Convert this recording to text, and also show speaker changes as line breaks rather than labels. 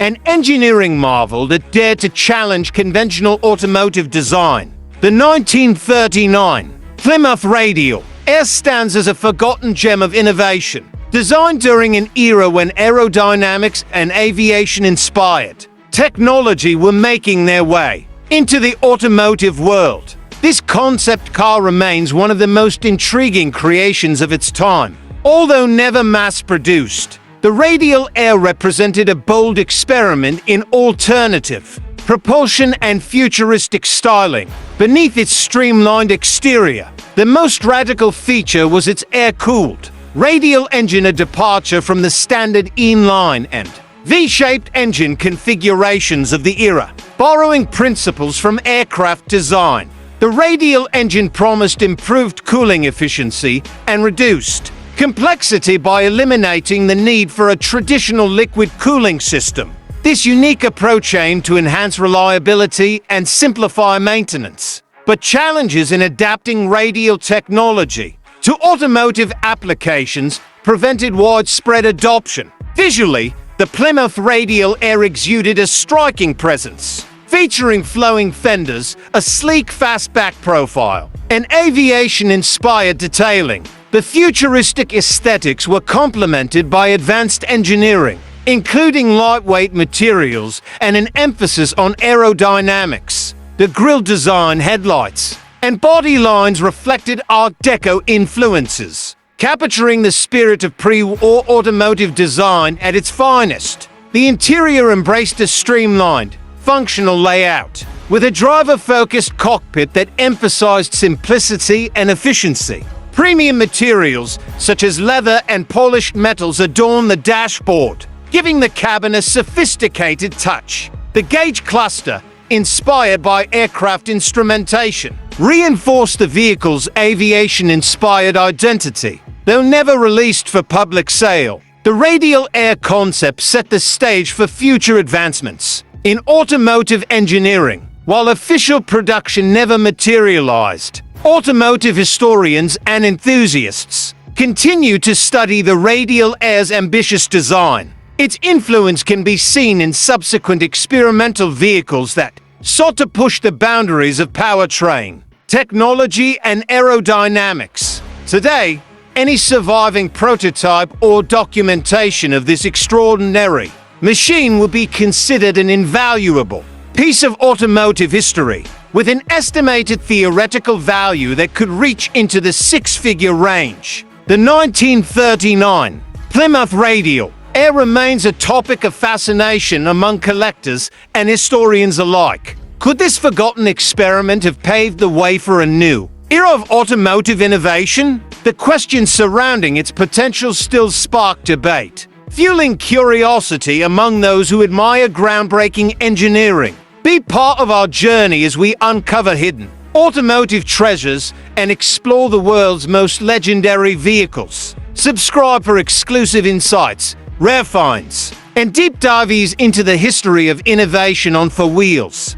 an engineering marvel that dared to challenge conventional automotive design. The 1939 Plymouth Radial Air stands as a forgotten gem of innovation, designed during an era when aerodynamics and aviation-inspired technology were making their way into the automotive world. This concept car remains one of the most intriguing creations of its time. Although never mass-produced, the Radial Air represented a bold experiment in alternative propulsion and futuristic styling. Beneath its streamlined exterior, the most radical feature was its air-cooled radial engine, a departure from the standard inline and V-shaped engine configurations of the era. Borrowing principles from aircraft design, the radial engine promised improved cooling efficiency and reduced complexity by eliminating the need for a traditional liquid cooling system. This unique approach aimed to enhance reliability and simplify maintenance, but challenges in adapting radial technology to automotive applications prevented widespread adoption. Visually, the Plymouth Radial Air exuded a striking presence, featuring flowing fenders, a sleek fastback profile, and aviation-inspired detailing. The futuristic aesthetics were complemented by advanced engineering, including lightweight materials and an emphasis on aerodynamics. The grille design, headlights, and body lines reflected Art Deco influences, capturing the spirit of pre-war automotive design at its finest. The interior embraced a streamlined, functional layout, with a driver-focused cockpit that emphasized simplicity and efficiency. Premium materials, such as leather and polished metals, adorn the dashboard, giving the cabin a sophisticated touch. The gauge cluster, inspired by aircraft instrumentation, reinforced the vehicle's aviation-inspired identity. Though never released for public sale, the Radial Air concept set the stage for future advancements in automotive engineering. While official production never materialized, automotive historians and enthusiasts continue to study the Radial Air's ambitious design. Its influence can be seen in subsequent experimental vehicles that sought to push the boundaries of powertrain, technology, and aerodynamics. Today, any surviving prototype or documentation of this extraordinary machine will be considered an invaluable piece of automotive history, with an estimated theoretical value that could reach into the six-figure range. The 1939 Plymouth Radial Air remains a topic of fascination among collectors and historians alike. Could this forgotten experiment have paved the way for a new era of automotive innovation? The questions surrounding its potential still spark debate, fueling curiosity among those who admire groundbreaking engineering. Be part of our journey as we uncover hidden automotive treasures and explore the world's most legendary vehicles. Subscribe for exclusive insights, rare finds, and deep dives into the history of innovation on four wheels.